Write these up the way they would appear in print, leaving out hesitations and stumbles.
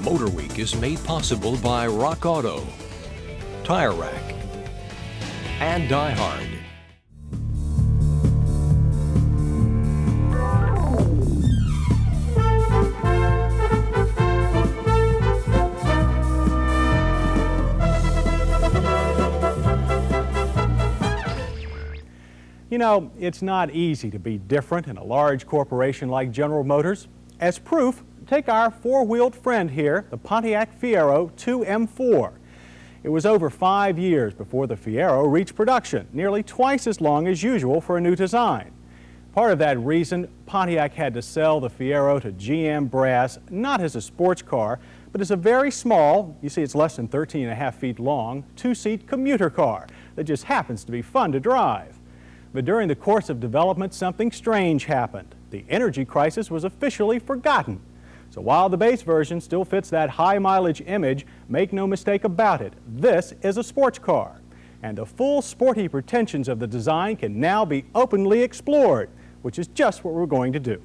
MotorWeek is made possible by Rock Auto, Tire Rack, and Die Hard. You know, it's not easy to be different in a large corporation like General Motors. As proof, take our four-wheeled friend here, the Pontiac Fiero 2M4. It was over 5 years before the Fiero reached production, nearly twice as long as usual for a new design. Part of that reason, Pontiac had to sell the Fiero to GM Brass, not as a sports car, but as a very small, you see it's less than 13.5 feet long, two-seat commuter car that just happens to be fun to drive. But during the course of development, something strange happened. The energy crisis was officially forgotten. So while the base version still fits that high mileage image, make no mistake about it, this is a sports car. And the full sporty pretensions of the design can now be openly explored, which is just what we're going to do.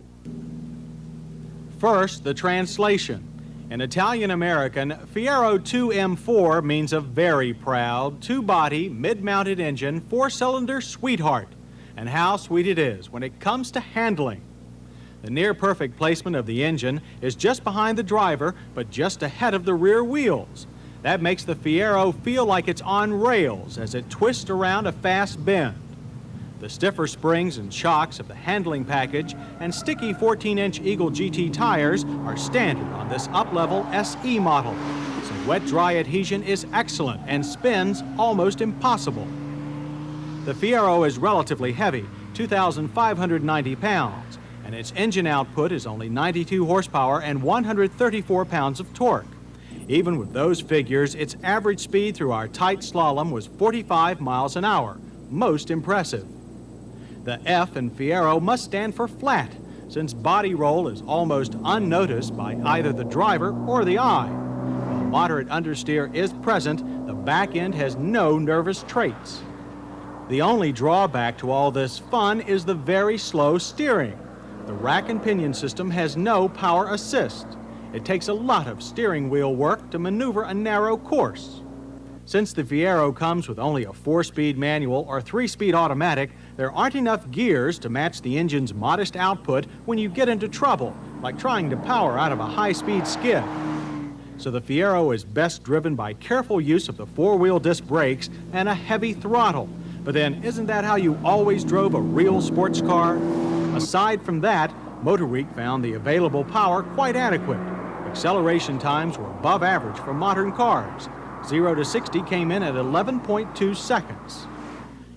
First, the translation. In Italian-American, Fiero 2M4 means a very proud, two-body, mid-mounted engine, four-cylinder sweetheart. And how sweet it is when it comes to handling. The near-perfect placement of the engine is just behind the driver, but just ahead of the rear wheels. That makes the Fiero feel like it's on rails as it twists around a fast bend. The stiffer springs and shocks of the handling package and sticky 14-inch Eagle GT tires are standard on this up-level SE model, so wet-dry adhesion is excellent and spins almost impossible. The Fiero is relatively heavy, 2,590 pounds, and its engine output is only 92 horsepower and 134 pounds of torque. Even with those figures, its average speed through our tight slalom was 45 miles an hour, most impressive. The F in Fiero must stand for flat, since body roll is almost unnoticed by either the driver or the eye. While moderate understeer is present, the back end has no nervous traits. The only drawback to all this fun is the very slow steering. The rack and pinion system has no power assist. It takes a lot of steering wheel work to maneuver a narrow course. Since the Fiero comes with only a 4-speed manual or 3-speed automatic, there aren't enough gears to match the engine's modest output when you get into trouble, like trying to power out of a high-speed skid. So the Fiero is best driven by careful use of the 4-wheel disc brakes and a heavy throttle. But then, isn't that how you always drove a real sports car? Aside from that, MotorWeek found the available power quite adequate. Acceleration times were above average for modern cars. 0 to 60 came in at 11.2 seconds.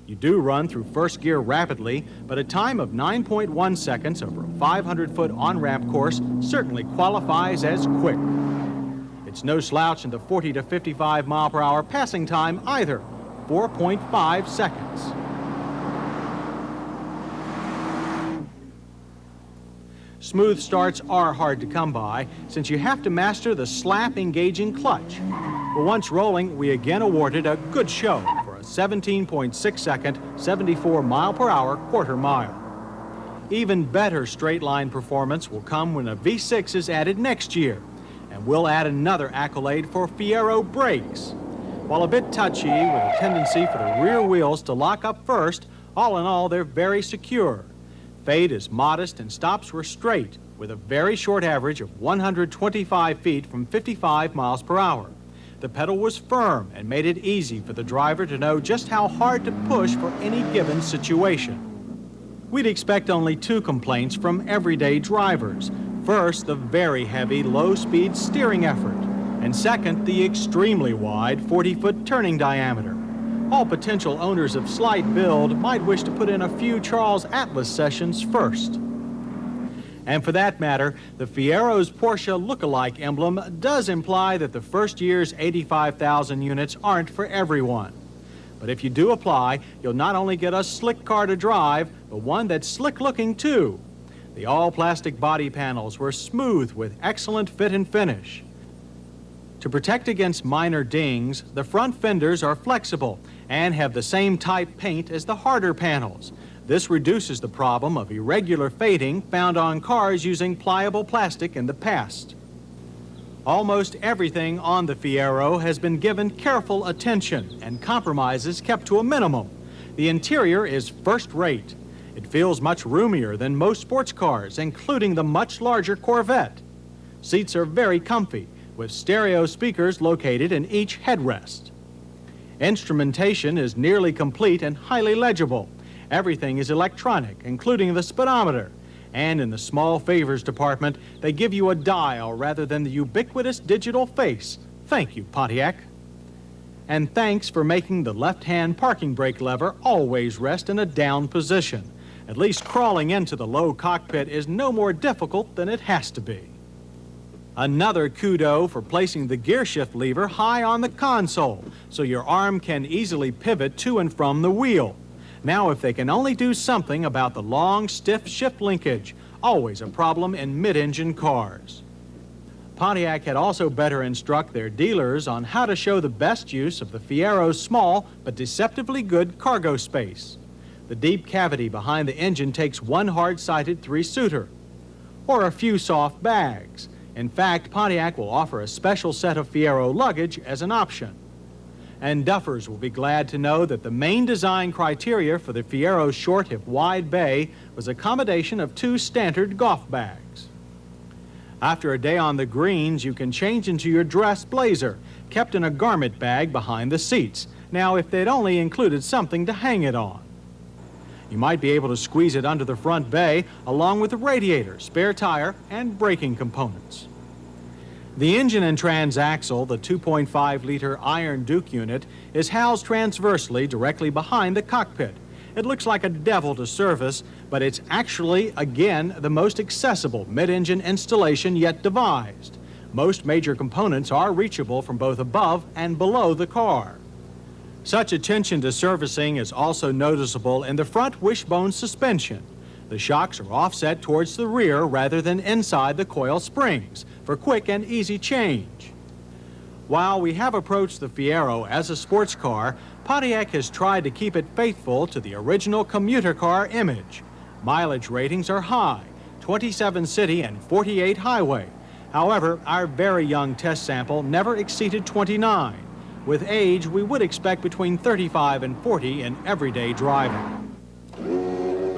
You do run through first gear rapidly, but a time of 9.1 seconds over a 500-foot on-ramp course certainly qualifies as quick. It's no slouch in the 40 to 55 mile per hour passing time either, 4.5 seconds. Smooth starts are hard to come by since you have to master the slap-engaging clutch. But once rolling, we again awarded a good show for a 17.6-second, 74 mile per hour quarter mile. Even better straight-line performance will come when a V6 is added next year, and we'll add another accolade for Fiero brakes. While a bit touchy, with a tendency for the rear wheels to lock up first, all in all, they're very secure. Fade is modest and stops were straight, with a very short average of 125 feet from 55 miles per hour. The pedal was firm and made it easy for the driver to know just how hard to push for any given situation. We'd expect only 2 complaints from everyday drivers. First, the very heavy, low-speed steering effort. And second, the extremely wide 40-foot turning diameter. All potential owners of slight build might wish to put in a few Charles Atlas sessions first. And for that matter, the Fiero's Porsche look-alike emblem does imply that the first year's 85,000 units aren't for everyone. But if you do apply, you'll not only get a slick car to drive, but one that's slick-looking too. The all-plastic body panels were smooth with excellent fit and finish. To protect against minor dings, the front fenders are flexible and have the same type paint as the harder panels. This reduces the problem of irregular fading found on cars using pliable plastic in the past. Almost everything on the Fiero has been given careful attention and compromises kept to a minimum. The interior is first-rate. It feels much roomier than most sports cars, including the much larger Corvette. Seats are very comfy, with stereo speakers located in each headrest. Instrumentation is nearly complete and highly legible. Everything is electronic, including the speedometer. And in the small favors department, they give you a dial rather than the ubiquitous digital face. Thank you, Pontiac. And thanks for making the left-hand parking brake lever always rest in a down position. At least crawling into the low cockpit is no more difficult than it has to be. Another kudo for placing the gear shift lever high on the console so your arm can easily pivot to and from the wheel. Now, if they can only do something about the long, stiff shift linkage, always a problem in mid-engine cars. Pontiac had also better instruct their dealers on how to show the best use of the Fiero's small but deceptively good cargo space. The deep cavity behind the engine takes one hard-sided three-suiter, or a few soft bags. In fact, Pontiac will offer a special set of Fiero luggage as an option. And duffers will be glad to know that the main design criteria for the Fiero's short if wide bay was accommodation of two standard golf bags. After a day on the greens, you can change into your dress blazer, kept in a garment bag behind the seats. Now, if they'd only included something to hang it on. You might be able to squeeze it under the front bay, along with the radiator, spare tire, and braking components. The engine and transaxle, the 2.5-liter Iron Duke unit, is housed transversely directly behind the cockpit. It looks like a devil to service, but it's actually, again, the most accessible mid-engine installation yet devised. Most major components are reachable from both above and below the car. Such attention to servicing is also noticeable in the front wishbone suspension. The shocks are offset towards the rear rather than inside the coil springs for quick and easy change. While we have approached the Fiero as a sports car, Pontiac has tried to keep it faithful to the original commuter car image. Mileage ratings are high, 27 city and 48 highway. However, our very young test sample never exceeded 29. With age, we would expect between 35 and 40 in everyday driving.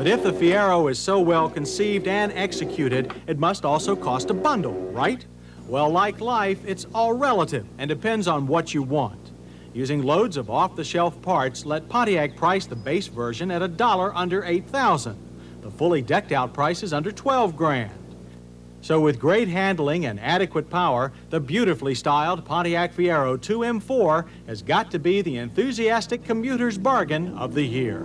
But if the Fiero is so well conceived and executed, it must also cost a bundle, right? Well, like life, it's all relative and depends on what you want. Using loads of off-the-shelf parts, let Pontiac price the base version at $1 under $8,000. The fully decked-out price is under $12 grand. So with great handling and adequate power, the beautifully styled Pontiac Fiero 2M4 has got to be the enthusiastic commuter's bargain of the year.